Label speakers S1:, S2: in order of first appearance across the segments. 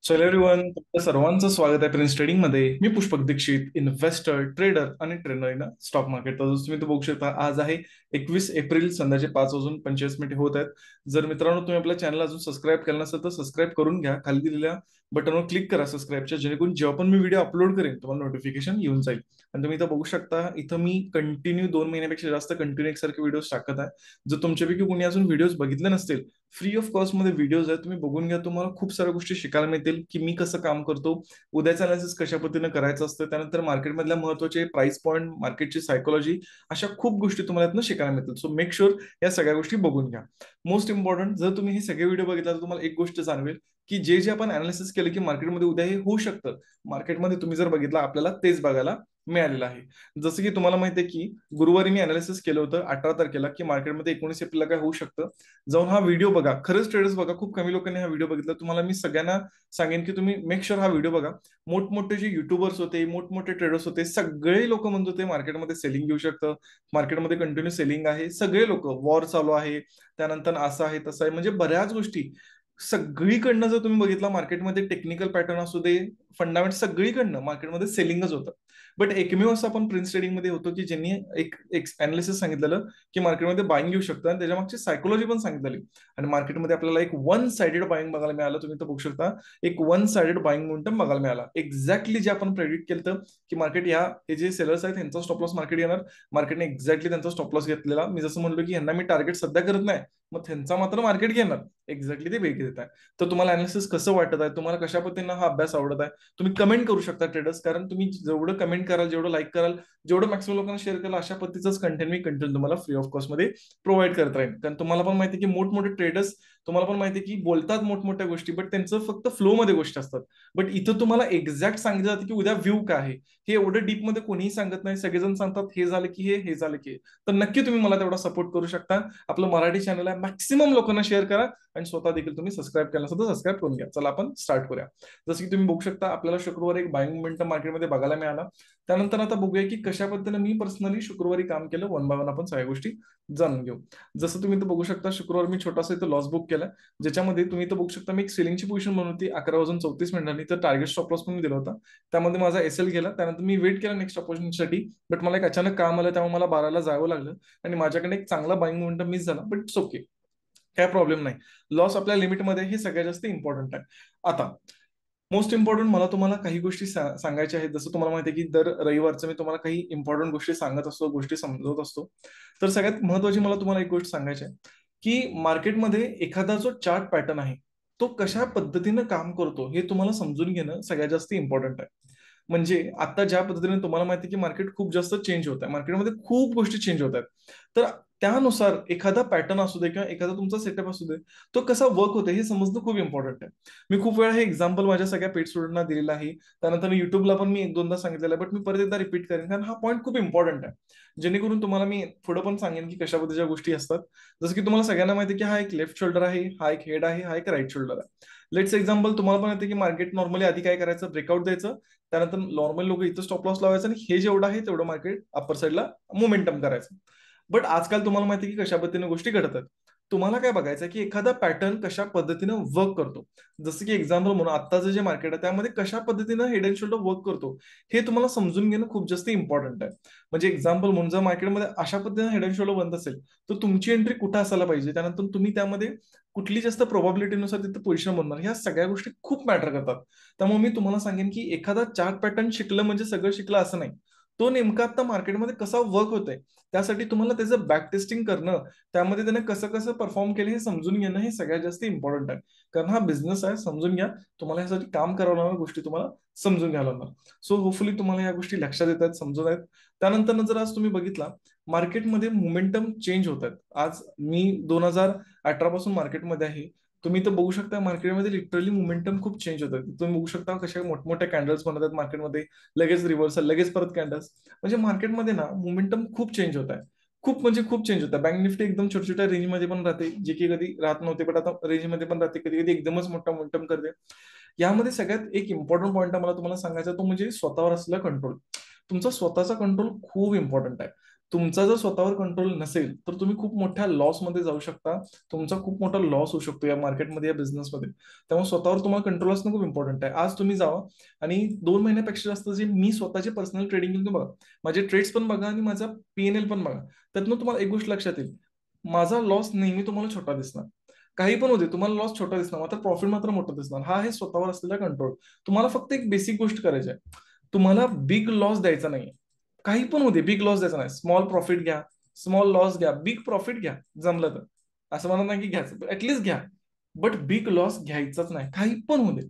S1: चल एव्हरीवन, तुमचं सर्वांचं स्वागत आहे प्रिन्स ट्रेडिंग मध्ये. मी पुष्पक दीक्षित, इन्व्हेस्टर, ट्रेडर आणि ट्रेनर इन स्टॉक मार्केट. तर जसं तुम्ही तो बघू शकता, आज आहे 21 एप्रिल, संध्याचे 5:45 होत आहेत. जर मित्रांनो तुम्ही आपल्या चॅनल अजून सबस्क्राईब केलं नसेल तर सबस्क्राईब करून घ्या. खाली दिलेल्या बटनवर क्लिक करा सबस्क्राईबच्या, जेणेकरून जेव्हा पण मी व्हिडिओ अपलोड करेन तुम्हाला नोटिफिकेशन येऊन जाईल. आणि तुम्ही इथं बघू शकता, इथं मी कंटिन्यू 2 महिन्यापेक्षा जास्त कंटिन्यू एकसारखे व्हिडिओ टाकत आहे. जर तुमच्यापैकी कोणी अजून व्हिडिओज बघितले नसतील, फ्री ऑफ कॉस्ट मध्ये व्हिडिओज आहेत, तुम्ही बघून घ्या. तुम्हाला खूप साऱ्या गोष्टी शिकायला मिळतील की मी कसं काम करतो, उद्याचं अनालिसिस कशा पद्धतीने करायचं असतं, त्यानंतर मार्केटमधल्या महत्त्वाचे प्राइस पॉईंट, मार्केटची सायकोलॉजी, अशा खूप गोष्टी तुम्हाला यातनं शिकायला मिळतील. सो मेक शुअर या सगळ्या गोष्टी बघून घ्या. मोस्ट इम्पॉर्टंट, जर तुम्ही हे सगळे व्हिडिओ बघितला तर तुम्हाला एक गोष्ट जाणवेल की जे जे आपण अनालिसिस केलं की मार्केटमध्ये उद्या हे होऊ शकतं, मार्केटमध्ये तुम्ही जर बघितलं आपल्याला तेच बघायला मिळालेलं आहे. जसं की तुम्हाला माहिती आहे की गुरुवारी मी अनालिसिस केलं होतं 18 तारखेला की मार्केटमध्ये 19 एप्रिलला काय होऊ शकतं. जाऊन हा व्हिडिओ बघा. खरंच ट्रेडर्स बघा, खूप कमी लोकांनी हा व्हिडिओ बघितला. तुम्हाला मी सगळ्यांना सांगेन की तुम्ही मेक शुअर हा व्हिडिओ बघा. मोठमोठे जे युट्यूबर्स होते, मोठमोठे ट्रेडर्स होते, सगळे लोक म्हणत होते मार्केटमध्ये सेलिंग घेऊ शकतं, मार्केटमध्ये कंटिन्यू सेलिंग आहे. सगळे लोक, वॉर चालू आहे, त्यानंतर असं आहे तसं आहे, म्हणजे बऱ्याच गोष्टी सगळीकडनं जर तुम्ही बघितला मार्केटमध्ये, टेक्निकल पॅटर्न असू दे, फंडामेंट, सगळीकडनं मार्केटमध्ये सेलिंगच होतं. बट एकमेव असं आपण प्रिन्स ट्रेडिंग मध्ये होतो की ज्यांनी एक एक अनालिसिस सांगितलेलं की मार्केटमध्ये बाईंग घेऊ शकतं, आणि त्याच्या मागची सायकोलॉजी पण सांगितली. आणि मार्केटमध्ये आपल्याला एक वन साइडेड बाईंग बघायला मिळालं. तुम्ही तर बघू शकता, एक वन साइडेड बाईंग मोमेंटम बघायला मिळाला. एक्झॅक्टली जे आपण प्रेडिक्ट केलं होतं की मार्केट, या हे जे सेलर्स आहेत त्यांचा स्टॉप लॉस मार्केट येणार, मार्केटने एक्झॅक्टली त्यांचा स्टॉप लॉस घेतलेला. मी जसं म्हणलो की यांना मी टार्गेट सध्या करत नाही, मग त्यांचा मात्र मार्केट घेणार. एक्झॅक्टली ते वेग देत आहे. तर तुम्हाला अनालिसिस कसं वाटत आहे, तुम्हाला कशा पद्धतीनं हा अभ्यास आवडत आहे, तुम्ही कमेंट करू शकता ट्रेडर्स. कारण तुम्ही जेवढं कमेंट कराल, जेवढं लाईक कराल, जेवढं मॅक्सिमम लोकांना शेअर केलं, अशा पद्धतीचंच कंटेंट तुम्हाला फ्री ऑफ कॉस्ट मध्ये प्रोव्हाइड करत राहील. कारण तुम्हाला पण माहिती आहे की मोठमोठे ट्रेडर्स, तुम्हाला पण माहिती आहे की बोलतात मोठमोठ्या गोष्टी, बट त्यांचं फक्त फ्लो मध्ये गोष्टी असतात. बट इथं तुम्हाला एक्झॅक्ट सांगितलं जातं की उद्या व्ह्यू काय आहे. हे एवढं डीप मध्ये कोणीही सांगत नाही. सगळेजण सांगतात हे झालं की हे झालं की हे. तर नक्की तुम्ही मला तेवढा सपोर्ट करू शकता. आपलं मराठी चॅनल आहे, मॅक्सिमम लोकांना शेअर करा. आणि स्वतः देखील तुम्ही सबस्क्राईब केलं नसेल तर सबस्क्राईब करून घ्या. चला आपण स्टार्ट करूया. जसं की तुम्ही बघू शकता, आपल्याला शुक्रवारी एक बाईंग मोमेंटम मार्केटमध्ये बघायला मिळाला. त्यानंतर आता बघूया की कशा पद्धतीने मी पर्सनली शुक्रवारी काम केलं. वन बाय वन आपण सगळ्या गोष्टी जाणून घेऊ. जसं तुम्ही तर बघू शकता, शुक्रवार मी छोटासा इथं लॉस बुक केला, ज्याच्यामध्ये तुम्ही तर बघू शकता मी एक सेलिंगची पोझिशन बनवली होती 11 वाजून 34 मिनिटांनी. तर टार्गेट स्टॉप लॉस पण दिला होता. त्यामध्ये माझा एसएल गेला. त्यानंतर मी वेट केला नेक्स्ट ऑपॉर्च्युनिटीसाठी. बट मला एक अचानक काम आलं, त्यामुळे मला 12ला जावं लागलं. आणि माझ्याकडे एक चांगला बाईंग मोमेंटम मिस झाला, बट इट्स ओके, काय प्रॉब्लेम नाही. लॉस आपल्या लिमिटमध्ये, हे सगळ्यात जास्त इम्पॉर्टंट आहे. आता मोस्ट इम्पॉर्टंट, मला तुम्हाला काही गोष्टी सांगायच्या आहेत. जसं तुम्हाला माहिती आहे की दर रविवारचं मी तुम्हाला काही इम्पॉर्टंट गोष्टी सांगत असतो, गोष्टी समजवत असतो. तर सगळ्यात महत्वाची मला तुम्हाला एक गोष्ट सांगायची आहे की मार्केटमध्ये एखादा जो चार्ट पॅटर्न आहे, तो कशा पद्धतीनं काम करतो हे तुम्हाला समजून घेणं सगळ्यात जास्त इम्पॉर्टंट आहे. म्हणजे आता ज्या पद्धतीने तुम्हाला माहिती आहे की मार्केट खूप जास्त चेंज होत आहे, मार्केटमध्ये खूप गोष्टी चेंज होत आहेत. तर त्यानुसार एखादा पॅटर्न असू दे किंवा एखादा तुमचा सेटअप असू दे, तो कसा वर्क होते हे समजणं खूप इम्पॉर्टंट आहे. मी खूप वेळा हे एक्झाम्पल माझ्या सगळ्या पेड स्टुडंटना दिलेलं आहे. त्यानंतर मी युट्यूबला पण मी एक दोनदा सांगितलेलं आहे, बट मी परत एकदा रिपीट करेन, कारण हा पॉईंट खूप इम्पॉर्टंट आहे. जेणेकरून तुम्हाला मी पुढे पण सांगेन की कशा पद्धतीच्या गोष्टी असतात. जसं की तुम्हाला सगळ्यांना माहिती आहे की हा एक लेफ्ट शोल्डर आहे, हा एक हेड आहे, हा एक राईट शोल्डर आहे. लेट्स एक्झाम्पल, तुम्हाला पण येते की मार्केट नॉर्मली आधी काय करायचं, ब्रेकआउट द्यायचं, त्यानंतर नॉर्मल लोक इथं स्टॉप लॉस लावायचं, आणि हे जेवढं आहे तेवढं मार्केट अप्पर साईडला मोमेंटम करायचं. बट आजकाल तुम्हाला माहिती आहे की कशा पद्धतीने गोष्टी घडतात. तुम्हाला काय बघायचं की एखादा पॅटर्न कशा पद्धतीनं वर्क करतो. जसं की एक्झाम्पल म्हणून आत्ताचं जे मार्केट आहे त्यामध्ये कशा पद्धतीनं हेड अँड शोल्डर वर्क करतो, हे तुम्हाला समजून घेणं खूप जास्त इम्पॉर्टंट आहे. म्हणजे एक्झाम्पल म्हणून जर मार्केटमध्ये अशा पद्धतीने हेड अँड शोल्डर बनत असेल, तर तुमची एंट्री कुठं असायला पाहिजे, त्यानंतर तुम्ही त्यामध्ये कुठली जास्त प्रोबॅबिलिटीनुसार तिथं पोझिशन बनणार, ह्या सगळ्या गोष्टी खूप मॅटर करतात. त्यामुळे मी तुम्हाला सांगेन की एखादा चार्ट पॅटर्न शिकलं म्हणजे सगळं शिकलं असं नाही. तो नेमका आता मार्केटमध्ये कसा वर्क होतोय, त्यासाठी तुम्हाला त्याचं बॅक टेस्टिंग करणं, त्यामध्ये त्याने कसं कसं परफॉर्म केलं हे समजून घेणं, हे सगळ्यात जास्त इम्पॉर्टंट आहे. कारण हा बिझनेस आहे, समजून घ्या. तुम्हाला यासाठी काम करावं लागणार, गोष्टी तुम्हाला समजून घ्यावं लागणार. सो होपफुली तुम्हाला या गोष्टी लक्षात येत आहेत, समजत आहेत. त्यानंतर जर आज तुम्ही बघितला, मार्केटमध्ये मोमेंटम चेंज होत आहेत. आज मी 2018 पासून मार्केटमध्ये आहे. तुम्ही तर बघू शकता मार्केटमध्ये लिटरली मोमेंटम खूप चेंज होत आहे. तुम्ही बघू शकता कशा मोठमोठ्या कॅन्डल्स बनत आहेत मार्केटमध्ये, लगेच रिव्हर्सल, लगेच परत कॅन्डल्स. म्हणजे मार्केटमध्ये ना मोमेंटम खूप चेंज होत आहे. खूप म्हणजे खूप चेंज होतं. बँक निफ्टी एकदम छोट्या छोट्या रेंजमध्ये पण राहते, जे की कधी राहत नव्हते, बट आता रेंजमध्ये पण राहते. कधी कधी एकदमच मोठा मोमेंटम करते. यामध्ये सगळ्यात एक इम्पॉर्टंट पॉईंट मला तुम्हाला सांगायचा, तो म्हणजे स्वतःवर असलेला कंट्रोल. तुमचा स्वतःचा कंट्रोल खूप इम्पॉर्टंट आहे. तुमचा जर स्वतःवर कंट्रोल नसेल तर तुम्ही खूप मोठ्या लॉस मध्ये जाऊ शकता. तुमचा खूप मोठा लॉस होऊ शकतो या मार्केटमध्ये, या बिझनेसमध्ये. त्यामुळे स्वतःवर तुम्हाला कंट्रोल असणं खूप इम्पॉर्टंट आहे. आज तुम्ही जावा आणि 2 महिन्यापेक्षा जास्त जे मी स्वतःचे पर्सनल ट्रेडिंग केली बघा, माझे ट्रेड्स पण बघा आणि माझा PNL पण बघा. त्यातनं तुम्हाला एक गोष्ट लक्षात येईल, माझा लॉस नेहमी तुम्हाला छोटा दिसणार. काही पण होते, तुम्हाला लॉस छोटा दिसणार, मात्र प्रॉफिट मात्र मोठा दिसणार. हा आहे स्वतःवर असलेला कंट्रोल. तुम्हाला फक्त एक बेसिक गोष्ट करायची आहे, तुम्हाला बिग लॉस द्यायचा नाही. काही पण होते, बिग लॉस द्यायचा नाही. स्मॉल प्रॉफिट घ्या, स्मॉल लॉस घ्या, बिग प्रॉफिट घ्या जमलं तर. असं म्हणत नाही की घ्यायचं, ऍटलीस्ट घ्या, बट बिग लॉस घ्यायचाच नाही, काही पण होऊ दे.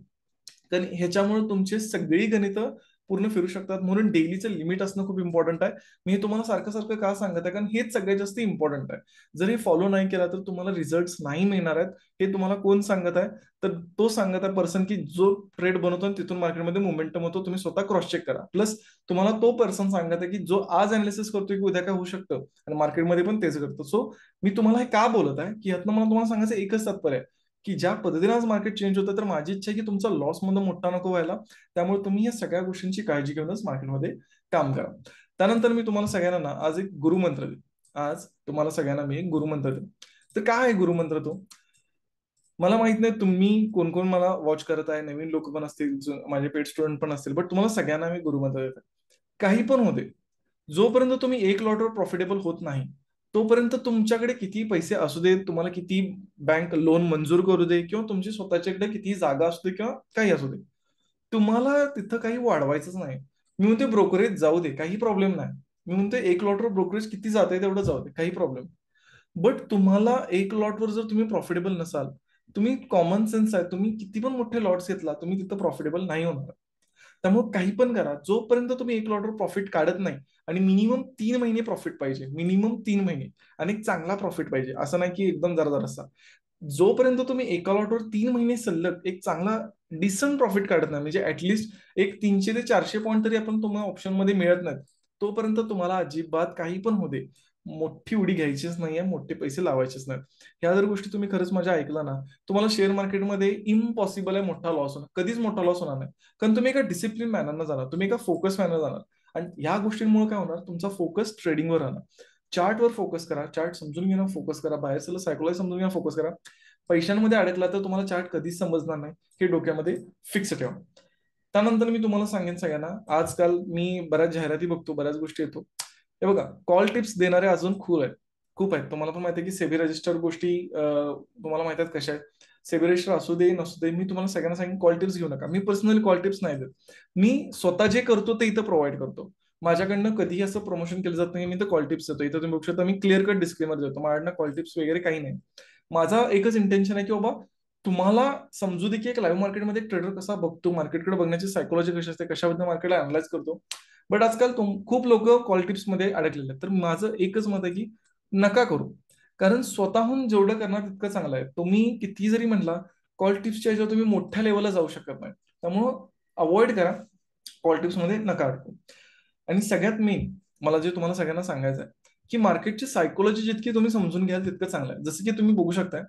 S1: कारण ह्याच्यामुळे तुमची सगळी गणितं पूर्ण फिरू शकतात. म्हणून डेलीचं लिमिट असणं खूप इम्पॉर्टंट आहे. मी हे तुम्हाला सारखं सारखं का सांगत आहे, कारण हेच सगळ्यात जास्त इम्पॉर्टंट आहे. जर हे फॉलो नाही केला तर तुम्हाला रिझल्ट नाही मिळणार आहेत. हे तुम्हाला कोण सांगत आहे? तर तो सांगत आहे पर्सन की जो ट्रेड बनवतो आणि तिथून मार्केटमध्ये मोमेंटम होतो. तुम्ही स्वतः क्रॉस चेक करा. प्लस तुम्हाला तो पर्सन सांगत आहे की जो आज अनालिसिस करतोय की उद्या काय होऊ शकतं, आणि मार्केटमध्ये पण तेच करतो. सो मी तुम्हाला हे का बोलत आहे की यातनं मला तुम्हाला सांगायचं एकच तात्पर्य आहे की ज्या पद्धतीने आज मार्केट चेंज होतं, तर माझी इच्छा आहे की तुमचा लॉस मध्ये मोठा नको व्हायला. त्यामुळे तुम्ही या सगळ्या गोष्टींची काळजी घेऊनच मार्केटमध्ये काम करा. त्यानंतर मी तुम्हाला सगळ्यांना ना आज एक गुरुमंत्र देईन. आज तुम्हाला सगळ्यांना मी एक गुरुमंत्र देईन. तर काय आहे गुरुमंत्र तो? मला माहित नाही तुम्ही कोण कोण मला वॉच करत आहे, नवीन लोक पण असतील, माझे पेड स्टुडंट पण असतील, बट तुम्हाला सगळ्यांना मी गुरुमंत्र देत आहे. काही पण होते, जोपर्यंत तुम्ही एक लॉटवर प्रॉफिटेबल होत नाही, तोपर्यंत तुमच्याकडे किती पैसे असू दे, तुम्हाला किती बँक लोन मंजूर करू दे, किंवा तुमची स्वतःच्याकडे किती जागा असू दे किंवा काही असू दे, तुम्हाला तिथं काही वाढवायचंच नाही. मी म्हणते ब्रोकरेज जाऊ दे, काही प्रॉब्लेम नाही. मी म्हणते एक लॉटवर ब्रोकरेज किती जाते तेवढं जाऊ दे, काही प्रॉब्लेम. बट तुम्हाला एक लॉटवर जर तुम्ही प्रॉफिटेबल नसाल, तुम्ही कॉमन सेन्स आहे, तुम्ही किती पण मोठे लॉट्स घेतला, तुम्ही तिथं प्रॉफिटेबल नाही होणार. त्यामुळे काही पण करा, जोपर्यंत तुम्ही एक लॉटवर प्रॉफिट काढत नाही, आणि मिनिमम 3 महिने प्रॉफिट पाहिजे, मिनिमम 3 महिने, आणि एक चांगला प्रॉफिट पाहिजे, असं नाही की एकदम जरा जरासा. जोपर्यंत तुम्ही एका लॉटवर 3 महिने सलग एक चांगला डिसंट प्रॉफिट काढत नाही, म्हणजे ऍटलिस्ट एक 300 ते 400 पॉईंट तरी आपण तुम्हाला ऑप्शन मध्ये मिळत नाहीत, तोपर्यंत तुम्हाला अजिबात काही पण होऊ दे, मोठी उडी घ्यायचीच नाहीये, मोठे पैसे लावायचेच नाहीत. ह्या जर गोष्टी तुम्ही खरंच माझ्या ऐकला ना, तुम्हाला शेअर मार्केटमध्ये इम्पॉसिबल आहे मोठा लॉस होणार, कधीच मोठा लॉस होणार नाही. कारण तुम्ही एका डिसिप्लिन मॅनरनं जाणार, तुम्ही एका फोकस मॅनर जाणार. आणि ह्या गोष्टींमुळे काय होणार, तुमचा फोकस ट्रेडिंगवर राहणार. चार्टवर फोकस करा, चार्ट समजून घेणं फोकस करा, बाहेरचं सायकोलॉजी समजून घेणं फोकस करा. पैशांमध्ये अडकला तर तुम्हाला चार्ट कधीच समजणार नाही, हे डोक्यामध्ये फिक्स ठेवा. त्यानंतर मी तुम्हाला सांगेन सगळ्यांना, आजकाल मी बऱ्याच जाहिराती बघतो, बऱ्याच गोष्टी येतो. हे बघा, कॉल टिप्स देणारे अजून खूप आहेत, खूप आहेत. तुम्हाला पण माहिती आहे की सेबी रजिस्टर गोष्टी तुम्हाला माहित आहेत कशा आहेत. सेबी रजिस्टर असू दे नसू दे, मी तुम्हाला सगळ्यांना सांगेन कॉल टिप्स घेऊ नका. मी पर्सनली कॉल टिप्स नाही देत. मी स्वतः जे करतो ते इथं प्रोव्हाइड करतो. माझ्याकडनं कधीही असं प्रमोशन केलं जात नाही, मी तर कॉल टिप्स देतो. इथं तुम्ही बघू शकता, मी क्लिअर कट डिस्क्लेमर देतो, माझ्याकडनं कॉल टिप्स वगैरे काही नाही. माझा एकच इंटेन्शन आहे की बाबा तुम्हाला समजू दे की एक लाईव्ह मार्केटमध्ये एक ट्रेडर कसा बघतो, मार्केटकडे बघण्याची सायकोलॉजी कशी असते, कशाबद्दल मार्केटला अनालाइज करतो. बट आजकाल खूप लोक कॉल टिप्स मध्ये अडकलेले आहेत. तर माझं एकच मत आहे की नका करू. कारण स्वतःहून जेवढं करणार तितकं चांगलं आहे. तुम्ही किती जरी म्हणला, कॉल टिप्सच्या ह्याच्यावर तुम्ही मोठ्या लेवलला जाऊ शकत नाही. त्यामुळं अवॉइड करा, कॉल टिप्स मध्ये नका अडकू. आणि सगळ्यात मेन मला जे तुम्हाला सगळ्यांना सांगायचं आहे की मार्केटची सायकोलॉजी जितकी तुम्ही समजून घ्याल तितकं चांगलं आहे. जसं की तुम्ही बघू शकताय,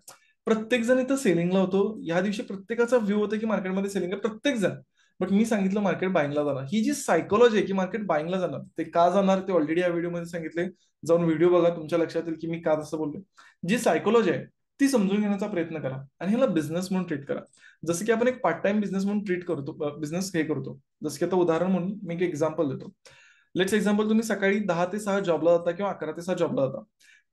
S1: प्रत्येक जण इथं सेलिंगला होतो. या दिवशी प्रत्येकाचा व्ह्यू होता की मार्केटमध्ये सेलिंग आहे, प्रत्येक जण. बट मी सांगितलं मार्केट बाईंगला जाणार. ही जी सायकोलॉजी आहे की मार्केट बाईंगला जाणार, ते का जाणार ते ऑलरेडी या व्हिडिओमध्ये सांगितले. जाऊन व्हिडिओ बघा, तुमच्या लक्षात येईल की मी का तसं बोललो. जी सायकोलॉजी आहे ती समजून घेण्याचा प्रयत्न करा, आणि ह्याला बिझनेस म्हणून ट्रीट करा. जसं की आपण एक पार्ट टाइम बिझनेस म्हणून ट्रीट करतो, बिझनेस हे करतो. जसं की आता उदाहरण म्हणून मी एक एक्झाम्पल देतो. लेट्स एक्झाम्पल, तुम्ही सकाळी 10 ते 6 जॉबला जाता किंवा 11 ते 6 जॉबला जाता.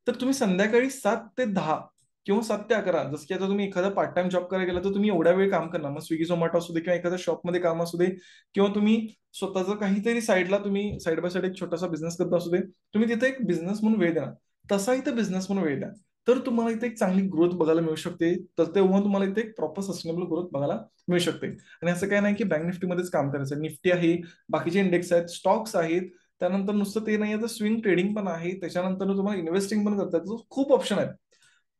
S1: तर तुम्ही संध्याकाळी 7 ते 10 किंवा 7 ते 11, जसं की आता तुम्ही एखादा पार्ट टाइम जॉब करायला गेला तर तुम्ही एवढ्या वेळ काम करणार. मग स्विगी झोमॅटो असू दे किंवा एखाद्या शॉपमध्ये काम असू दे, किंवा तुम्ही स्वतःचं काहीतरी साईडला तुम्ही साईड बाय साईड एक छोटासा बिझनेस करत असू दे, तुम्ही तिथे एक बिझनेस म्हणून वेळ देणार. तसा इथं बिझनेस म्हणून वेळ द्या. तर तुम्हाला इथे एक चांगली ग्रोथ बघायला मिळू शकते. तर तेव्हा तुम्हाला इथे एक प्रॉपर सस्टेनेबल ग्रोथ बघायला मिळू शकते. आणि असं काय नाही की बँक निफ्टीमध्येच काम करायचं. निफ्टी आहे, बाकीचे इंडेक्स आहेत, स्टॉक्स आहेत. त्यानंतर नुसतं ते नाही, तर स्विंग ट्रेडिंग पण आहे. त्याच्यानंतर तुम्हाला इन्व्हेस्टिंग पण करता येतं. खूप ऑप्शन आहेत.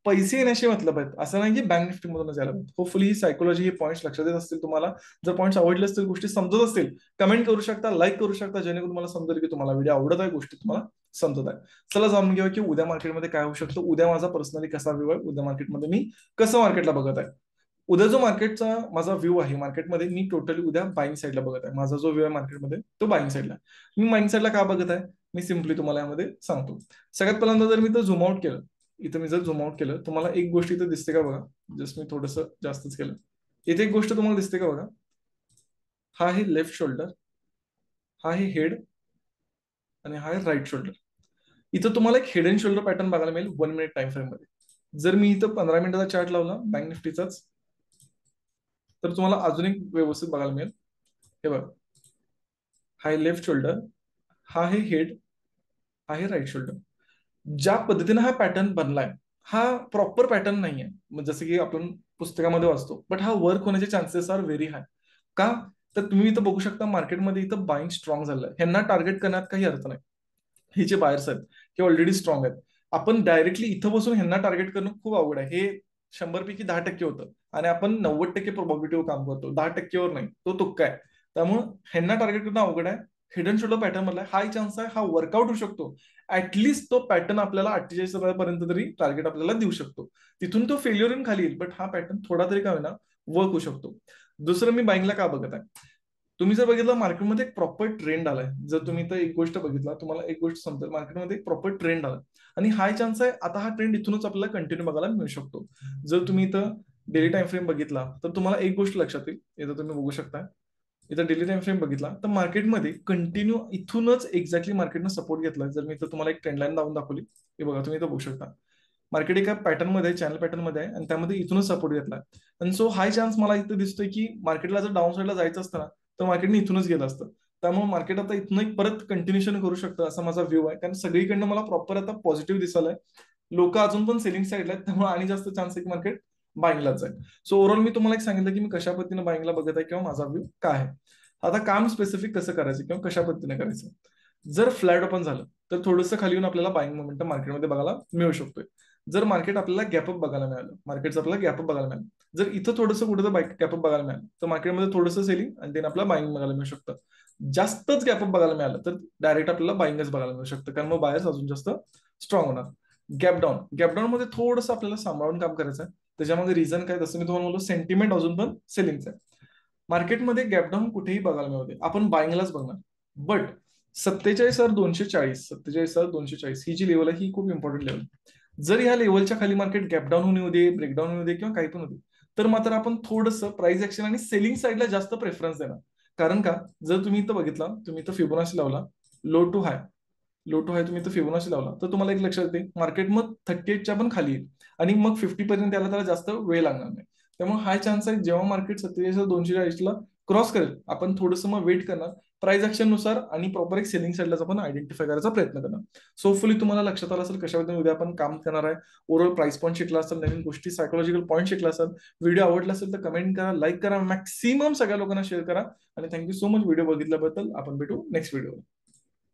S1: पैसे येण्याशी मतलब आहेत, असं नाही की बँक निफ्टी मधूनच यायला पाहिजे. होपफुली ही सायकोलॉजी, हे पॉईंट्स लक्षात येत असतील तुम्हाला. जर पॉईंट्स आवडले असतील, गोष्टी समजत असतील, कमेंट करू शकता, लाईक करू शकता, जेणेकरून मला समजेल की तुम्हाला व्हिडिओ आवडत आहे, गोष्टी तुम्हाला समजत आहे. चला जाणून घेऊया की उद्या मार्केटमध्ये काय होऊ शकतं. उद्या माझा पर्सनली कसा व्ह्यू आहे, उद्या मार्केटमध्ये मी कसं मार्केटला बघत आहे. उद्या जो मार्केटचा माझा व्ह्यू आहे, मार्केटमध्ये मी टोटली उद्या बाईंग साईडला बघत आहे. माझा जो व्ह्यू आहे मार्केटमध्ये तो बाईंग साईडला. मी बाईंग साईडला का बघत आहे, मी सिम्पली तुम्हाला यामध्ये सांगतो. सगळ्यात पहिल्यांदा जर मी तर झूम आउट केलं, इथं मी जर झूम आउट केलं, तुम्हाला एक गोष्ट इथं दिसते का बघा. जस्ट मी थोडंसं जास्तच केलं. इथे एक गोष्ट तुम्हाला दिसते का बघा. हा आहे लेफ्ट शोल्डर, हा आहे हेड, आणि हा आहे राईट शोल्डर. इथं तुम्हाला एक हेड अँड शोल्डर पॅटर्न बघायला मिळेल 1 मिनिट टाइम फ्रेम मध्ये. जर मी इथं 15 मिनिटाचा चार्ट लावला बँक निफ्टीचाच, तर तुम्हाला अजून एक व्यवस्थित बघायला मिळेल. हे बघा, हा आहे लेफ्ट शोल्डर, हा आहे हेड, हा आहे राईट शोल्डर. ज्या पद्धतीने हा पॅटर्न बनलाय, हा प्रॉपर पॅटर्न नाहीये, जसं की आपण पुस्तकामध्ये वाचतो, बट हा वर्क होण्याचे चान्सेस आर व्हेरी हाय. का? तर तुम्ही इथं बघू शकता मार्केटमध्ये इथं बाईंग स्ट्रॉंग झालंय. ह्यांना टार्गेट करण्यात काही अर्थ नाही. हे जे बायर्स आहेत हे ऑलरेडी स्ट्रॉंग आहेत. आपण डायरेक्टली इथं बसून ह्यांना टार्गेट करणं खूप अवघड आहे. हे 100 पैकी 10% होतं आणि आपण 90% प्रोबॅबिलिटीवर काम करतो, 10%वर नाही. तो तुक्का आहे. त्यामुळे ह्यांना टार्गेट करणं अवघड आहे. हिडन शोल्डर पॅटर्न मधला हाय चान्स आहे हा वर्कआउट होऊ शकतो. ऍटलीस्ट तो पॅटर्न आपल्याला 48,000 पर्यंत तरी टार्गेट आपल्याला देऊ शकतो. तिथून तो फेल्युअर इन खाली येईल, बट हा पॅटर्न थोडा तरी का होईना वर्क होऊ शकतो. दुसरं मी बाईंगला का बघत आहे, तुम्ही जर बघितलं मार्केटमध्ये एक प्रॉपर ट्रेंड आलाय. जर तुम्ही तर एक गोष्ट बघितला, तुम्हाला एक गोष्ट समजेल, मार्केटमध्ये एक प्रॉपर ट्रेंड आला आणि हाय चान्स आहे आता हा ट्रेंड इथूनच आपल्याला कंटिन्यू बघायला मिळू शकतो. जर तुम्ही इथं डेली टाइम फ्रेम बघितला तर तुम्हाला एक गोष्ट लक्षात येईल. इथं तुम्ही बघू शकता, इथं डेली टाइम फ्रेम बघितला तर मार्केटमध्ये कंटिन्यू इथूनच एक्झॅक्टली मार्केटनं सपोर्ट घेतलाय. जर मी इथं तुम्हाला एक ट्रेंड लाईन लावून दाखवली, हे बघा तुम्ही इथं बघू शकता, मार्केट एका पॅटर्न मध्ये, चॅनल पॅटर्न मध्ये आहे आणि त्यामध्ये इथूनच सपोर्ट घेतलाय. आणि सो हाय चान्स मला इथं दिसतोय की मार्केटला जर डाऊन साईडला जायचं असतं ना, तर मार्केटने इथूनच गेलं असतं. त्यामुळे मार्केट आता इथून एक परत कंटिन्युएशन करू शकतं असा माझा व्ह्यू आहे. कारण सगळीकडनं मला प्रॉपर आता पॉझिटिव्ह दिसायलंय. लोक अजून पण सेलिंग साईडला आहेत, त्यामुळे आणि जास्त चान्स आहे की मार्केट बाईंगलाच आहे. सो ओव्हरऑल मी तुम्हाला एक सांगितलं की मी कशा पद्धतीने बाईंगला बघत आहे किंवा माझा व्ह्यू काय आहे. आता काम स्पेसिफिक कसं करायचं किंवा कशा पद्धतीने करायचं. जर फ्लॅट ओपन झालं तर थोडंसं खाली येऊन आपल्याला बाईंग मोमेंटम मार्केटमध्ये बघायला मिळू शकतोय. जर मार्केट आपल्याला गॅपअप बघायला मिळालं, मार्केटचं आपल्याला गॅपअप बघायला मिळालं, जर इथं थोडंसं कुठं गॅपअप बघायला मिळालं, तर मार्केटमध्ये थोडंसं सेलिंग आणि देन आपल्याला बाईंग बघायला मिळू शकतं. जास्तच गॅपअप बघायला मिळालं तर डायरेक्ट आपल्याला बाईंगच बघायला मिळू शकतं, कारण मग बायर्स अजून जास्त स्ट्रॉंग होणार. गॅपडाऊन मध्ये थोडंसं आपल्याला सांभाळून काम करायचं आहे. त्याच्यामध्ये रिझन काय, जसं मी तुम्हाला बोललो, सेंटिमेंट अजून पण सेलिंगचं आहे. मार्केटमध्ये गॅपडाऊन कुठेही बघायला मिळते, आपण बाईंगलाच बघणार. बट 47,240 ही जी लेवल आहे ही खूप इम्पॉर्टंट लेवल. जर ह्या लेवलच्या खाली मार्केट गॅपडाऊन होऊन येऊ दे, ब्रेकडाऊन होऊ दे किंवा काही पण होऊ दे, तर मात्र आपण थोडंसं प्राइस ऍक्शन आणि सेलिंग साईडला जास्त प्रेफरन्स देणार. कारण का, जर तुम्ही इथं बघितला, तुम्ही इथं फिबोनाची लावला, लो टू हाय तुम्ही इथं फिबोनाची लावला, तर तुम्हाला एक लक्षात येते मार्केट मग 38च्या पण खाली येईल आणि मग 50 पर्यंत यायला त्याला जास्त वेळ लागणार नाही. त्यामुळे हाय चान्स आहे जेव्हा मार्केट 47,240ला क्रॉस करेल, आपण थोडंसं मग वेट करणार प्राइस ऍक्शन नुसार आणि प्रॉपर एक सेलिंग साईडला आपण आयडेंटिफाय करायचा प्रयत्न करणार. सो होपफुली तुम्हाला लक्षात आलं असेल कशाबद्दल उद्या आपण काम करणार आहे. ओव्हरऑल प्राइस पॉईंट शिकला असेल, नवीन गोष्टी सायकोलॉजिकल पॉईंट शिकला असेल. व्हिडिओ आवडला असेल तर कमेंट करा, लाईक करा, मॅक्सिमम सगळ्या लोकांना शेअर करा आणि थँक्यू सो मच व्हिडिओ बघितल्याबद्दल. आपण भेटू नेक्स्ट व्हिडिओ.